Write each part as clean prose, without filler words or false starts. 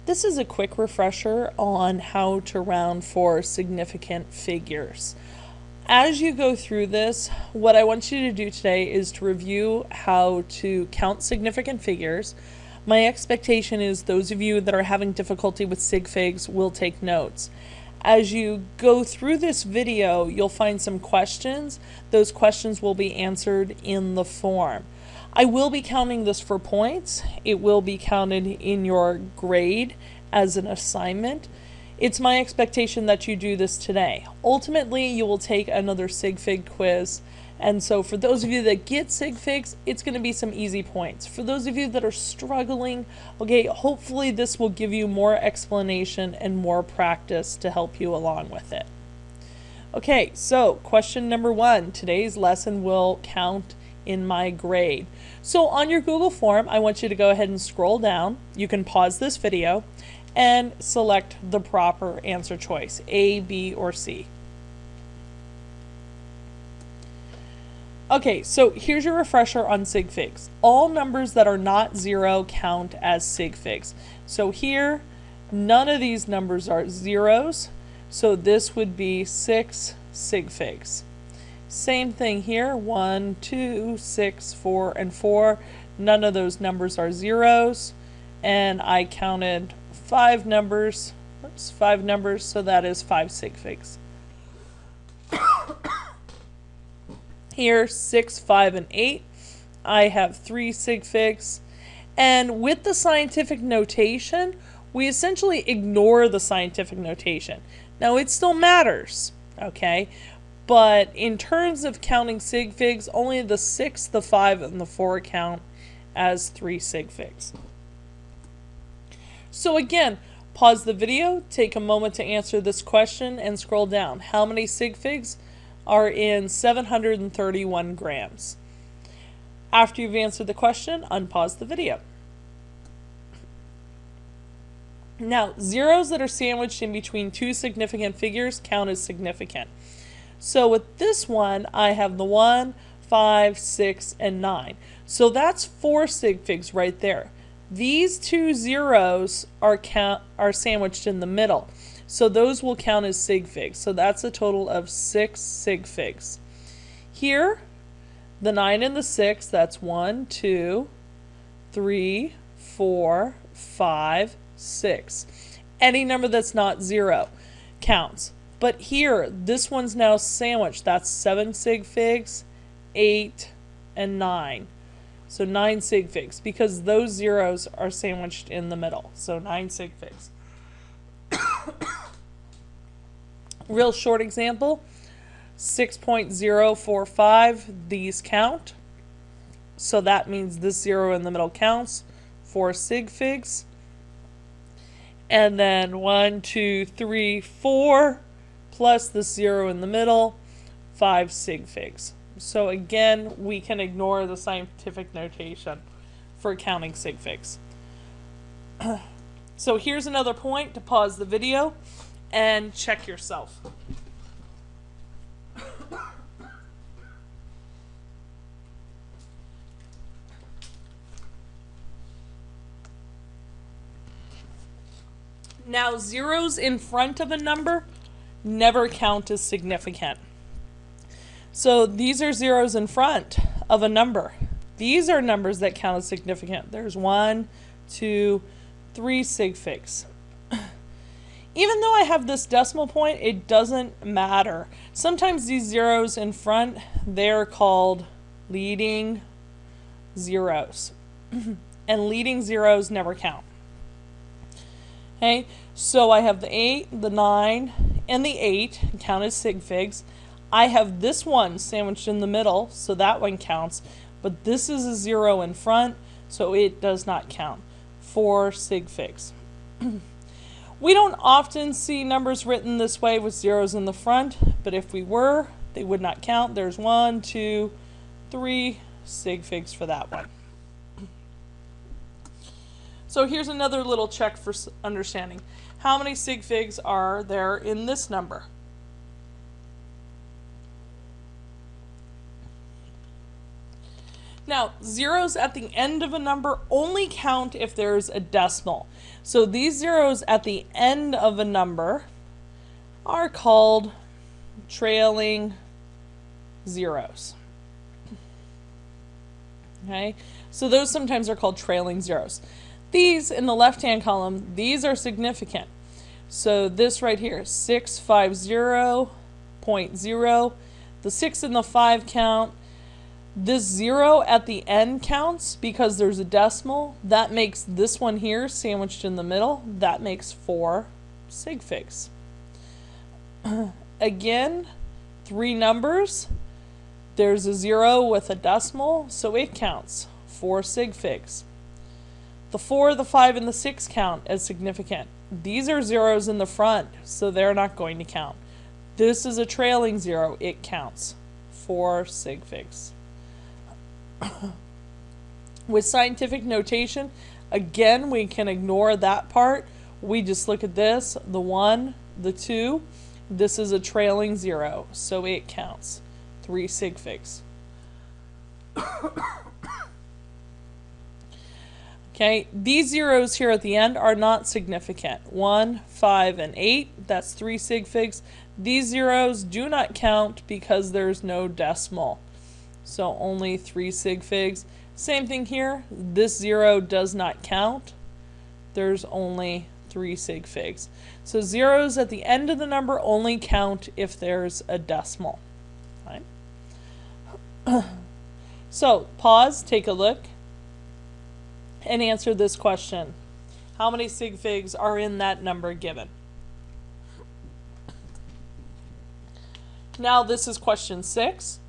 This is a quick refresher on how to round for significant figures. As you go through this, what I want you to do today is to review how to count significant figures. My expectation is those of you that are having difficulty with Sig Figs will take notes. As you go through this video, you'll find some questions. Those questions will be answered in the form. I will be counting this for points. It will be counted in your grade as an assignment. It's my expectation that you do this today. Ultimately, you will take another Sig Fig quiz. And so for those of you that get Sig Figs, it's going to be some easy points. For those of you that are struggling, okay, hopefully this will give you more explanation and more practice to help you along with it. Okay, so question number 1. Today's lesson will count in my grade. So on your Google form, I want you to go ahead and scroll down. You can pause this video and select the proper answer choice, A, B, or C. Okay, so here's your refresher on Sig Figs. All numbers that are not 0 count as Sig Figs. So here, none of these numbers are zeros, so this would be 6 Sig Figs. Same thing here, 1, 2, 6, 4, and 4. None of those numbers are zeros, and I counted 5 numbers, so that is 5 Sig Figs. Here, 6, 5, and 8, I have 3 Sig Figs. And with the scientific notation, we essentially ignore the scientific notation. Now, it still matters, okay? But in terms of counting Sig Figs, only the 6, the 5, and the 4 count as 3 Sig Figs. So again, pause the video, take a moment to answer this question, and scroll down. How many Sig Figs are in 731 grams? After you've answered the question, unpause the video. Now, zeros that are sandwiched in between two significant figures count as significant. So with this one, I have the 1, 5, 6, and 9. So that's 4 Sig Figs right there. These two zeros are sandwiched in the middle. So those will count as Sig Figs. So that's a total of 6 Sig Figs. Here, the 9 and the 6, that's 1, 2, 3, 4, 5, 6. Any number that's not 0 counts. But here, this one's now sandwiched. That's 7 Sig Figs, 8, and 9. So 9 Sig Figs, because those zeros are sandwiched in the middle. So 9 Sig Figs. Real short example, 6.045, these count. So that means this 0 in the middle counts, 4 Sig Figs. And then 1, 2, 3, 4. Plus the 0 in the middle, 5 Sig Figs. So again, we can ignore the scientific notation for counting Sig Figs. So here's another point to pause the video and check yourself. Now, zeros in front of a number never count as significant. So these are zeros in front of a number. These are numbers that count as significant. There's 1, 2, 3 Sig Figs. Even though I have this decimal point, it doesn't matter. Sometimes these zeros in front, they're called leading zeros. And leading zeros never count. Okay, so I have the 8, the 9, and the 8 count as Sig Figs. I have this one sandwiched in the middle, so that one counts. But this is a 0 in front, so it does not count. 4 Sig Figs. We don't often see numbers written this way with zeros in the front, but if we were, they would not count. There's 1, 2, 3 Sig Figs for that one. So here's another little check for understanding. How many Sig Figs are there in this number? Now, zeros at the end of a number only count if there's a decimal. So these zeros at the end of a number are called trailing zeros. Okay, so those sometimes are called trailing zeros. These in the left-hand column, these are significant. So this right here, 650.0, the 6 and the 5 count. This 0 at the end counts because there's a decimal. That makes this one here sandwiched in the middle. That makes 4 sig figs. Again, 3 numbers. There's a 0 with a decimal, so it counts 4 sig figs. The 4, the 5, and the 6 count as significant. These are zeros in the front, so they're not going to count. This is a trailing 0. It counts 4 sig figs. With scientific notation, again, we can ignore that part. We just look at this, the 1, the 2. This is a trailing 0, so it counts 3 sig figs. Okay, these zeros here at the end are not significant. 1, 5, and 8, that's 3 sig figs. These zeros do not count because there's no decimal. So only 3 sig figs. Same thing here. This 0 does not count. There's only 3 sig figs. So zeros at the end of the number only count if there's a decimal. Right? So pause, take a look, and answer this question. How many sig figs are in that number given? Now this is question 6.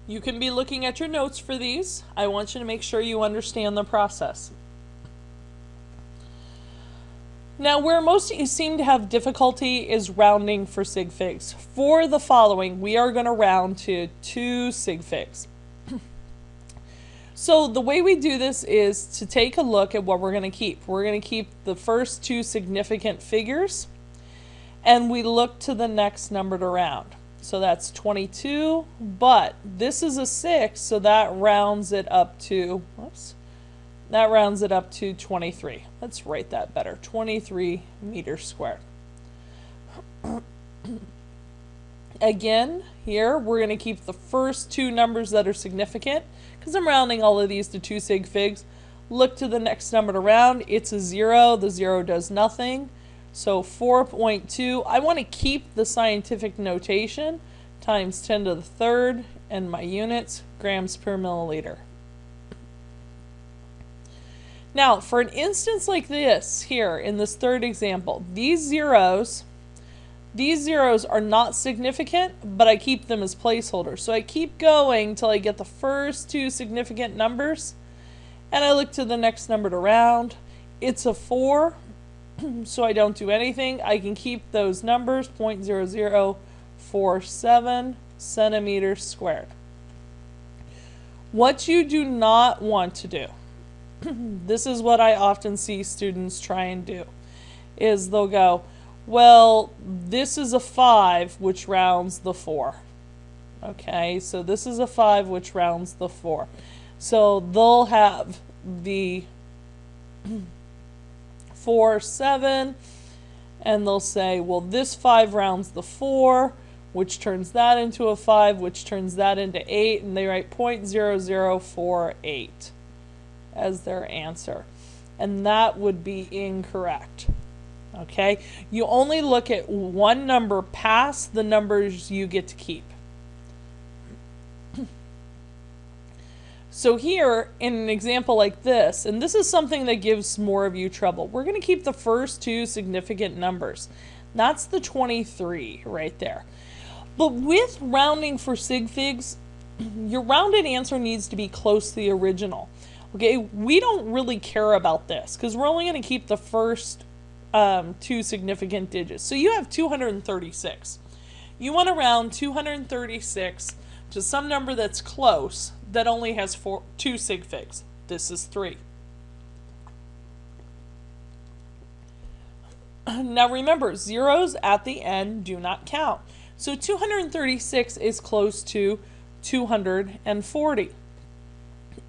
You can be looking at your notes for these. I want you to make sure you understand the process. Now, where most of you seem to have difficulty is rounding for sig figs. For the following, we are going to round to 2 sig figs. So the way we do this is to take a look at what we're going to keep. We're going to keep the first 2 significant figures, and we look to the next number to round. So that's 22, but this is a 6, so that rounds it up to, that rounds it up to 23. Let's write that better, 23 meters squared. Again, here we're going to keep the first 2 numbers that are significant, because I'm rounding all of these to 2 sig figs. Look to the next number to round. It's a 0. The 0 does nothing. So 4.2. I want to keep the scientific notation times 10 to the third, and my units, grams per milliliter. Now, for an instance like this here, in this third example, these zeros are not significant, but I keep them as placeholders. So I keep going till I get the first 2 significant numbers, and I look to the next number to round. It's a 4, so I don't do anything. I can keep those numbers, 0.0047 centimeters squared. What you do not want to do, this is what I often see students try and do, is they'll go, well, this is a 5, which rounds the 4. Okay, so this is a 5, which rounds the 4. So they'll have the 4, 7, and they'll say, well, this 5 rounds the 4, which turns that into a 5, which turns that into 8, and they write 0.0048 as their answer. And that would be incorrect. Okay? You only look at one number past the numbers you get to keep. So here, in an example like this, and this is something that gives more of you trouble, we're going to keep the first 2 significant numbers. That's the 23 right there. But with rounding for sig figs, your rounded answer needs to be close to the original. Okay, we don't really care about this because we're only going to keep the first 2 significant digits. So you have 236. You want to round 236 to some number that's close that only has 2 sig figs. This is 3. Now remember, zeros at the end do not count. So 236 is close to 240.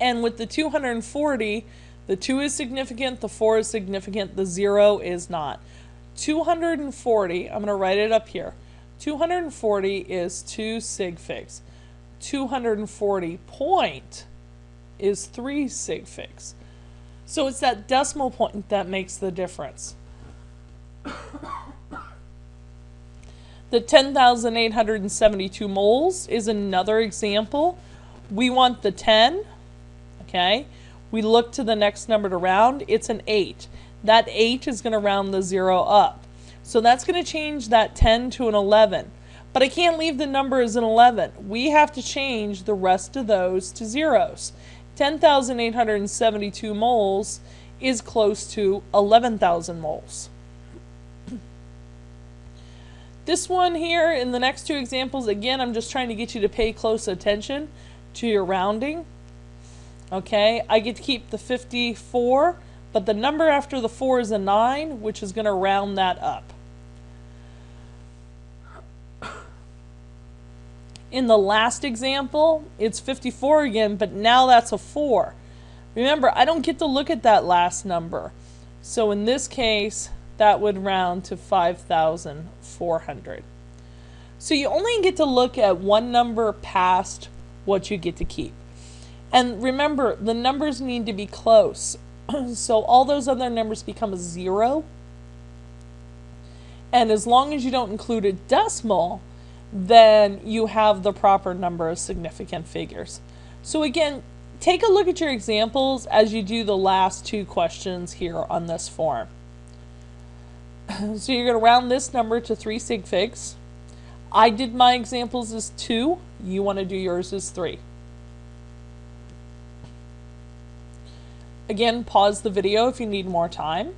And with the 240, the 2 is significant, the 4 is significant, the 0 is not. 240, I'm going to write it up here. 240 is 2 sig figs. 240 point is 3 sig figs. So it's that decimal point that makes the difference. The 10,872 moles is another example. We want the 10, okay? We look to the next number to round. It's an 8. That 8 is going to round the 0 up. So that's going to change that 10 to an 11. But I can't leave the number as an 11. We have to change the rest of those to zeros. 10,872 moles is close to 11,000 moles. This one here in the next two examples, again, I'm just trying to get you to pay close attention to your rounding. Okay, I get to keep the 54, but the number after the 4 is a 9, which is going to round that up. In the last example, it's 54 again, but now that's a 4. Remember, I don't get to look at that last number. So in this case, that would round to 5,400. So you only get to look at one number past what you get to keep. And remember, the numbers need to be close. So all those other numbers become a 0. And as long as you don't include a decimal, then you have the proper number of significant figures. So again, take a look at your examples as you do the last two questions here on this form. So you're going to round this number to 3 sig figs. I did my examples as 2. You want to do yours as 3. Again, pause the video if you need more time.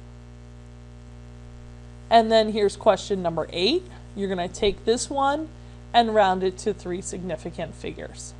And then here's question number 8. You're going to take this one and round it to 3 significant figures.